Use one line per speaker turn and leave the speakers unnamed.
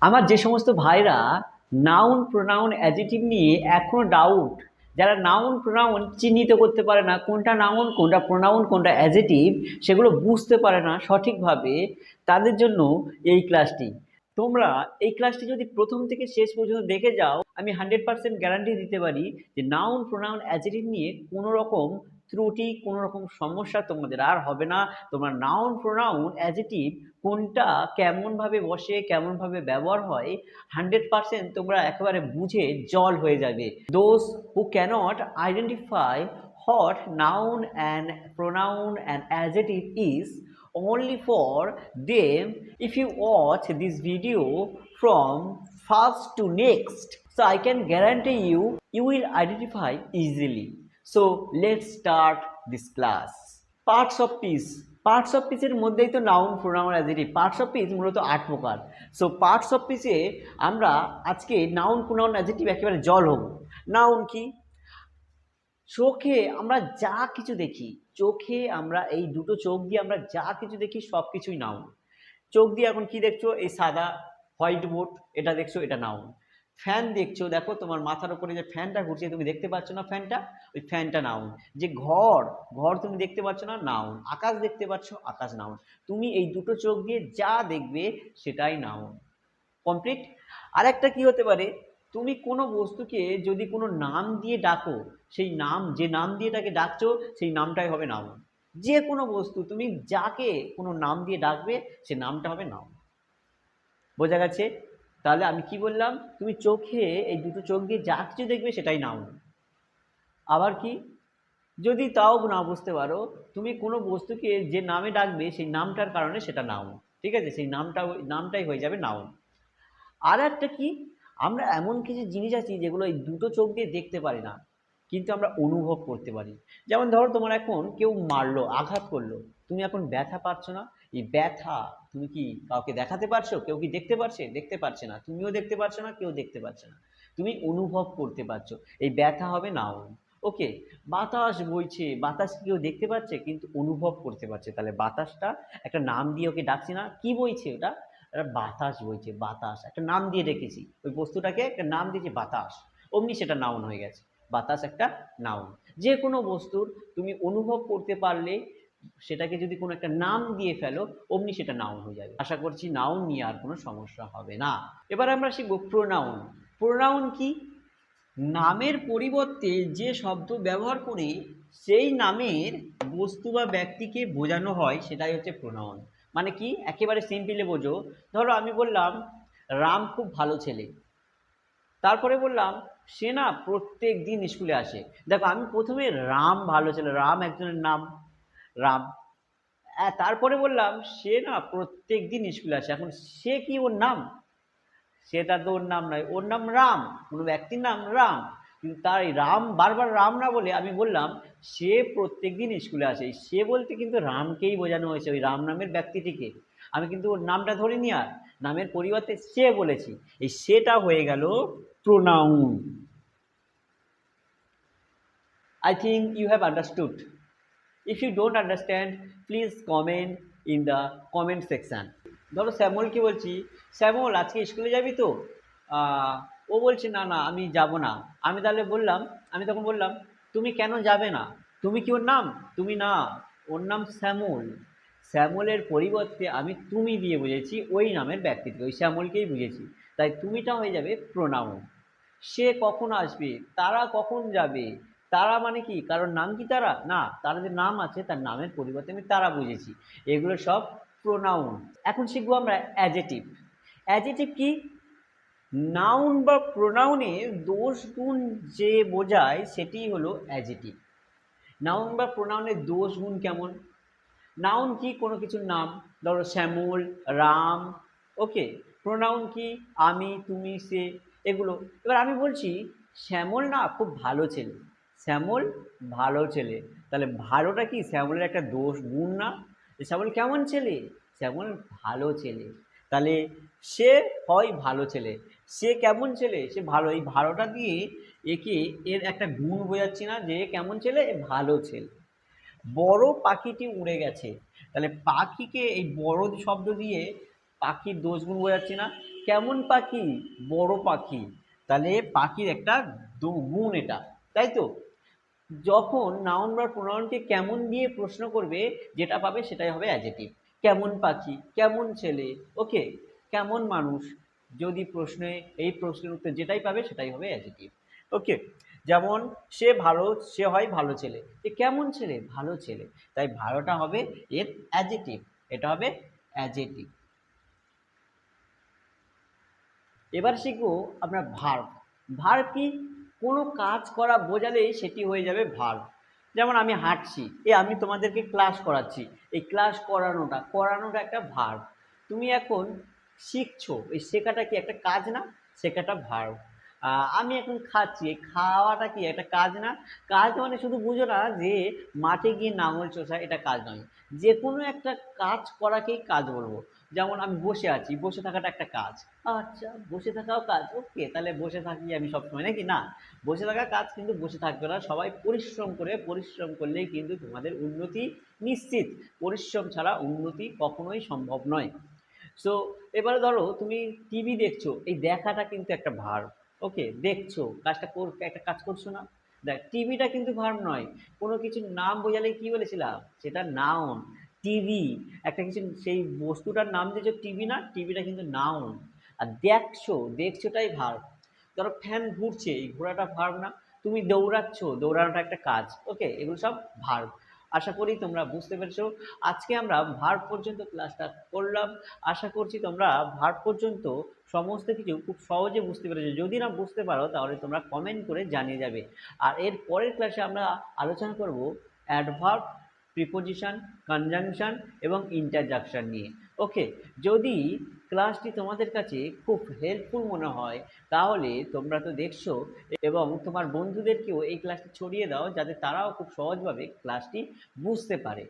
আমার যে সমস্ত ভাইরা নাউন প্রোনাউন অ্যাডজেক্টিভ নিয়ে এখনো ডাউট, যারা নাউন প্রোনাউন চিহ্নিত করতে পারে না কোনটা নাউন কোনটা প্রোনাউন কোনটা অ্যাডজেক্টিভ, সেগুলো বুঝতে পারে না সঠিকভাবে, তাদের জন্য এই ক্লাসটি। তোমরা এই ক্লাসটি যদি প্রথম থেকে শেষ পর্যন্ত দেখে যাও, আমি 100% গ্যারান্টি দিতে পারি যে নাউন প্রোনাউন অ্যাডজেক্টিভ নিয়ে কোনো রকম ত্রুটি কোনো রকম সমস্যা তোমাদের আর হবে না। তোমরা নাউন প্রোনাউন অ্যাডজেক্টিভ কোনটা কেমনভাবে বসে কেমনভাবে ব্যবহার হয় 100% তোমরা একেবারে বুঝে জল হয়ে যাবে। Those who cannot identify what noun and pronoun and adjective is only for them if you watch this video from first to next, so I can guarantee you will identify easily. So let's start this class. Parts of piece. Parts of পিসের মধ্যেই তো noun pronoun adjective. Parts of piece মূলত 8 প্রকার। So parts of পিসে আমরা আজকে noun pronoun adjective একেবারে জল হব। নাউন কি? চোখে আমরা যা কিছু দেখি, চোখে আমরা এই দুটো চোখ দিয়ে আমরা যা কিছু দেখি সব কিছুই নাউন। চোখ দিয়ে এখন কি দেখছো? এই সাদা হোয়াইট বোর্ড, এটা দেখছো, এটা নাউন। ফ্যান দেখছো, দেখো তোমার মাথার উপরে যে ফ্যানটা ঘুরছে তুমি দেখতে পাচ্ছ না ফ্যানটা, ওই ফ্যানটা নাউন। যে ঘর, ঘর তুমি দেখতে পাচ্ছ না, নাউন। আকাশ দেখতে পাচ্ছ, আকাশ নাউন। তুমি এই দুটো চোখ দিয়ে যা দেখবে সেটাই নাউন। কমপ্লিট। আর একটা কি হতে পারে, তুমি কোনো বস্তুকে যদি কোনো নাম দিয়ে ডাকো, সেই নাম, যে নাম দিয়ে তাকে ডাকছো সেই নামটাই হবে নাউন। যে কোনো বস্তু তুমি যাকে কোনো নাম দিয়ে ডাকবে সে নামটা হবে নাউন। বোঝা গেছে? তাহলে আমি কি বললাম, তুমি চোখে এই দুটো চোখ দিয়ে যা কিছু দেখবে সেটাই নাউন। আবার কি, যদি তাও না বুঝতে পারো, তুমি কোনো বস্তুকে যে নামে ডাকবে সেই নামটার কারণে সেটা নাউন। ঠিক আছে? সেই নামটাই হয়ে যাবে নাউন। আর একটা কি, আমরা এমন কিছু জিনিস আছে যেগুলো এই দুটো চোখ দিয়ে দেখতে পারি না কিন্তু আমরা অনুভব করতে পারি। যেমন ধরো তোমার এখন কেউ মারলো, আঘাত করলো, তুমি এখন ব্যথা পাচ্ছ না। এই ব্যথা তুমি কি কাউকে দেখাতে পারছো? কেউ কি দেখতে পারছে? দেখতে পারছে না। তুমিও দেখতে পারছো না, কেউ দেখতে পাচ্ছে না। তুমি অনুভব করতে পারছো, এই ব্যথা হবে নাউন। ওকে। বাতাস বইছে, বাতাস কেউ দেখতে পাচ্ছে কিন্তু অনুভব করতে পারছে, তাহলে বাতাসটা একটা নাম দিয়ে ওকে ডাকছি না। কি বইছে ওটা? একটা বাতাস বইছে, বাতাস একটা নাম দিয়ে রেখেছি, ওই বস্তুটাকে একটা নাম দিয়েছি বাতাস, অমনি সেটা নাউন হয়ে গেছে। বাতাস একটা নাউন। যে কোনো বস্তুর তুমি অনুভব করতে পারলে সেটাকে যদি কোনো একটা নাম দিয়ে ফেলো অমনি সেটা নাউন হয়ে যাবে। আশা করছি নাউন নিয়ে আর কোনো সমস্যা হবে না। এবার আমরা শিখবো প্রোনাউন। প্রোনাউন কি? নামের পরিবর্তে যে শব্দ ব্যবহার করে সেই নামের বস্তু বা ব্যক্তিকে বোঝানো হয় সেটাই হচ্ছে প্রোনাউন। মানে কি? একেবারে সিম্পলে বোঝো। ধরো আমি বললাম রাম খুব ভালো ছেলে, তারপরে বললাম সে না প্রত্যেক দিন স্কুলে আসে। দেখো আমি প্রথমে রাম ভালো ছেলে, রাম একজনের নাম, রাম। তারপরে বললাম সে না প্রত্যেক দিন স্কুলে আসে। এখন সে কি ওর নাম? সেটা তো ওর নাম নয়, ওর নাম রাম, কোনো ব্যক্তির নাম রাম। কিন্তু তার এই রাম বারবার রাম না বলে আমি বললাম সে প্রত্যেকদিন স্কুলে আসে। এই সে বলতে কিন্তু রামকেই বোঝানো হয়েছে, ওই রাম নামের ব্যক্তিটিকে। আমি কিন্তু ওর নামটা ধরিনি, আর নামের পরিবর্তে সে বলেছি। এই সেটা হয়ে গেল pronoun. I think you have understood. If you don't understand, please comment in the comment section. ধরো শ্যামলকে বলছি, শ্যামল আজকে স্কুলে যাবি তো? ও বলছে না না আমি যাব না। আমি তাহলে বললাম, আমি তখন বললাম তুমি কেন যাবে না? তুমি কি ওর নাম? তুমি না, ওর নাম শ্যামল। শ্যামলের পরিবর্তে আমি তুমি দিয়ে বুঝেছি ওই নামের ব্যক্তিকে, ওই শ্যামলকেই বুঝেছি। তাই তুমিটা হয়ে যাবে প্রোনাউন। সে কখন আসবে? তারা কখন যাবে? তারা মানে কি? কারোর নাম কি তারা? না, তার যে নাম আছে তার নামের পরিবর্তে আমি তারা বুঝেছি। এগুলো সব প্রোনাউন। এখন শিখবো আমরা অ্যাডজেটিভ। অ্যাডজেটিভ কি? নাউন বা প্রোনাউনে দোষ গুণ যে বোঝায় সেটি হলো অ্যাডজেটিভ। নাউন বা প্রোনাউনের দোষ গুণ কেমন? নাউন কি? কোনো কিছুর নাম, ধরো শ্যামল, রাম। ওকে। প্রোনাউন কি? আমি, তুমি, সে, এগুলো। এবার আমি বলছি শ্যামল না খুব ভালো ছেলে, শ্যামল ভালো ছেলে, তাহলে ভালোটা কি শ্যামলের একটা দোষ গুণ না? শ্যামল কেমন ছেলে? শ্যামল ভালো ছেলে। তাহলে সে হয় ভালো ছেলে, সে কেমন ছেলে? সে ভালো। এই ভালোটা দিয়ে একে এর একটা গুণ বোঝাচ্ছি না যে কেমন ছেলে, ভালো ছেলে। বড় পাখিটি উড়ে গেছে, তাহলে পাখিকে এই বড় শব্দ দিয়ে পাখির দোষ গুণ বোঝাচ্ছি না, কেমন পাখি? বড় পাখি। তাহলে পাখির একটা গুণ এটা, তাই তো? যখন নাউন বা প্রোনাউনকে কেমন দিয়ে প্রশ্ন করবে, যেটা পাবে সেটাই হবে অ্যাডজেক্টিভ। কেমন পাখি, কেমন ছেলে, ওকে, কেমন মানুষ, যদি প্রশ্নে এই প্রশ্নের উত্তর যেটাই পাবে সেটাই হবে অ্যাডজেক্টিভ। ওকে, যেমন সে হয় ভালো ছেলে, যে কেমন ছেলে, ভালো ছেলে, তাই ভালোটা হবে এর অ্যাডজেক্টিভ, এটা হবে অ্যাডজেক্টিভ। এবার শিখবো আমরা ভার্ব। ভার্ব কি? কোনো কাজ করা বোঝালেই সেটি হয়ে যাবে ভার্ব। যেমন আমি হাঁটছি, আমি তোমাদেরকে ক্লাস করাচ্ছি, এই ক্লাস করানোটা একটা ভার্ব। তুমি এখন শিখছো, এই শেখাটা কি একটা কাজ না? শেখাটা ভার্ব। আমি এখন খাচ্ছি, এই খাওয়াটা কি একটা কাজ না? কাজ মানে শুধু বুঝো না যে মাঠে গিয়ে লাঙল চষা, এটা কাজ নয়। যে কোনো একটা কাজ করাকেই কাজ বলবো। যেমন আমি বসে আছি, বসে থাকাটা একটা কাজ। আচ্ছা, বসে থাকাও কাজ, ওকে, তাহলে বসে থাকি আমি সবসময়, নাকি না? বসে থাকা কাজ, কিন্তু বসে থাকবে না, সবাই পরিশ্রম করলেই কিন্তু তোমাদের উন্নতি নিশ্চিত। পরিশ্রম ছাড়া উন্নতি কখনোই সম্ভব নয়। সো এবারে ধরো তুমি টিভি দেখছো, এই দেখাটা কিন্তু একটা ভার্ব। ওকে, দেখছো, একটা কাজ করছো না? দেখ, টিভিটা কিন্তু ভার্ব নয়। কোনো কিছুর নাম বোঝালে কি বলেছিলাম, সেটা নাউন। টিভি, একটা কিছু, সেই বস্তুটার নাম দিয়েছো টিভি, না, টিভিটা কিন্তু নাউন। আর দেখছোটাই ভার্ব। ধরো ফ্যান ঘুরছে, এই ঘোরাটা ভার্ব না? তুমি দৌড়ানোটা একটা কাজ। ওকে, এগুলো সব ভার্ব। আশা করি তোমরা বুঝতে পেরেছো। আজকে আমরা ভার্ব পর্যন্ত ক্লাসটা করলাম। আশা করছি তোমরা ভার্ব পর্যন্ত সমস্ত কিছু খুব সহজে বুঝতে পেরেছো। যদি না বুঝতে পারো তাহলে তোমরা কমেন্ট করে জানিয়ে যাবে। আর এর পরের ক্লাসে আমরা আলোচনা করব অ্যাডভার্ব, প্রিপোজিশন, কনজাংশন এবং ইন্টারজাকশন নিয়ে। ওকে, যদি ক্লাসটি তোমাদের কাছে খুব হেল্পফুল মনে হয় তাহলে তোমরা তো দেখছো, এবং তোমার বন্ধুদেরকেও এই ক্লাসটি ছড়িয়ে দাও, যাতে তারাও খুব সহজভাবে ক্লাসটি বুঝতে পারে।